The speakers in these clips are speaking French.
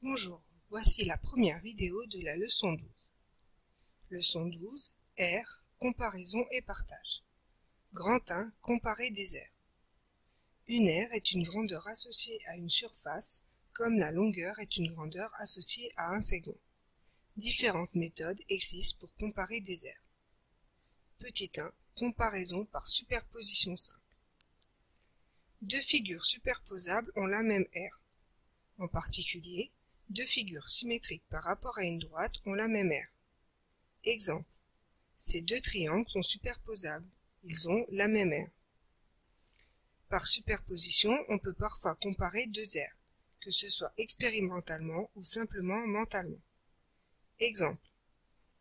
Bonjour, voici la première vidéo de la leçon 12. Leçon 12, R, comparaison et partage. Grand 1, comparer des aires. Une aire est une grandeur associée à une surface, comme la longueur est une grandeur associée à un segment. Différentes méthodes existent pour comparer des aires. Petit 1, comparaison par superposition simple. Deux figures superposables ont la même aire. En particulier, deux figures symétriques par rapport à une droite ont la même aire. Exemple. Ces deux triangles sont superposables. Ils ont la même aire. Par superposition, on peut parfois comparer deux aires, que ce soit expérimentalement ou simplement mentalement. Exemple.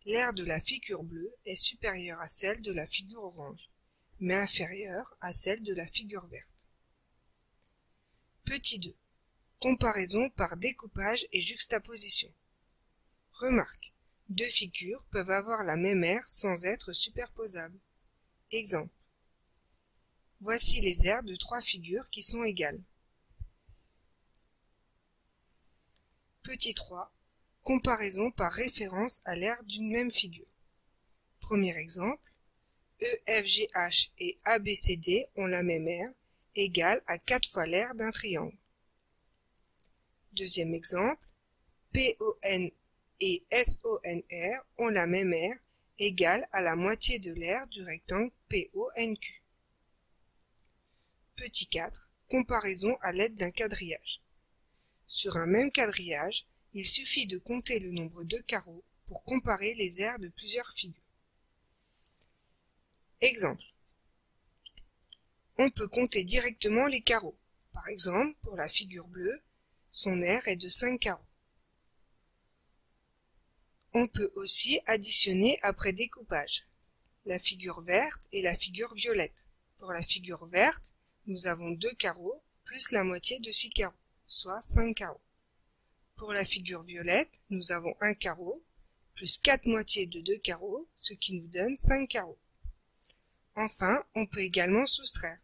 L'aire de la figure bleue est supérieure à celle de la figure orange, mais inférieure à celle de la figure verte. Petit 2. Comparaison par découpage et juxtaposition. Remarque, deux figures peuvent avoir la même aire sans être superposables. Exemple. Voici les aires de trois figures qui sont égales. Petit 3. Comparaison par référence à l'aire d'une même figure. Premier exemple. EFGH et ABCD ont la même aire, égale à 4 fois l'aire d'un triangle. Deuxième exemple, PON et SONR ont la même aire, égale à la moitié de l'aire du rectangle PONQ. Petit 4, comparaison à l'aide d'un quadrillage. Sur un même quadrillage, il suffit de compter le nombre de carreaux pour comparer les aires de plusieurs figures. Exemple. On peut compter directement les carreaux. Par exemple, pour la figure bleue, son aire est de 5 carreaux. On peut aussi additionner après découpage la figure verte et la figure violette. Pour la figure verte, nous avons 2 carreaux plus la moitié de 6 carreaux, soit 5 carreaux. Pour la figure violette, nous avons 1 carreau plus 4 moitiés de 2 carreaux, ce qui nous donne 5 carreaux. Enfin, on peut également soustraire.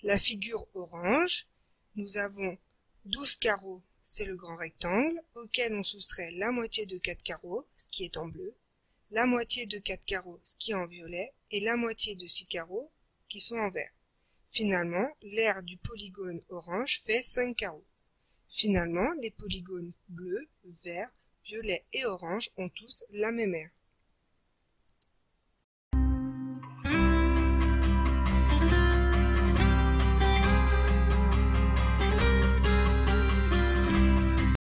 La figure orange, nous avons 12 carreaux, c'est le grand rectangle, auquel on soustrait la moitié de 4 carreaux, ce qui est en bleu, la moitié de 4 carreaux, ce qui est en violet, et la moitié de 6 carreaux, qui sont en vert. Finalement, l'aire du polygone orange fait 5 carreaux. Finalement, les polygones bleu, vert, violet et orange ont tous la même aire.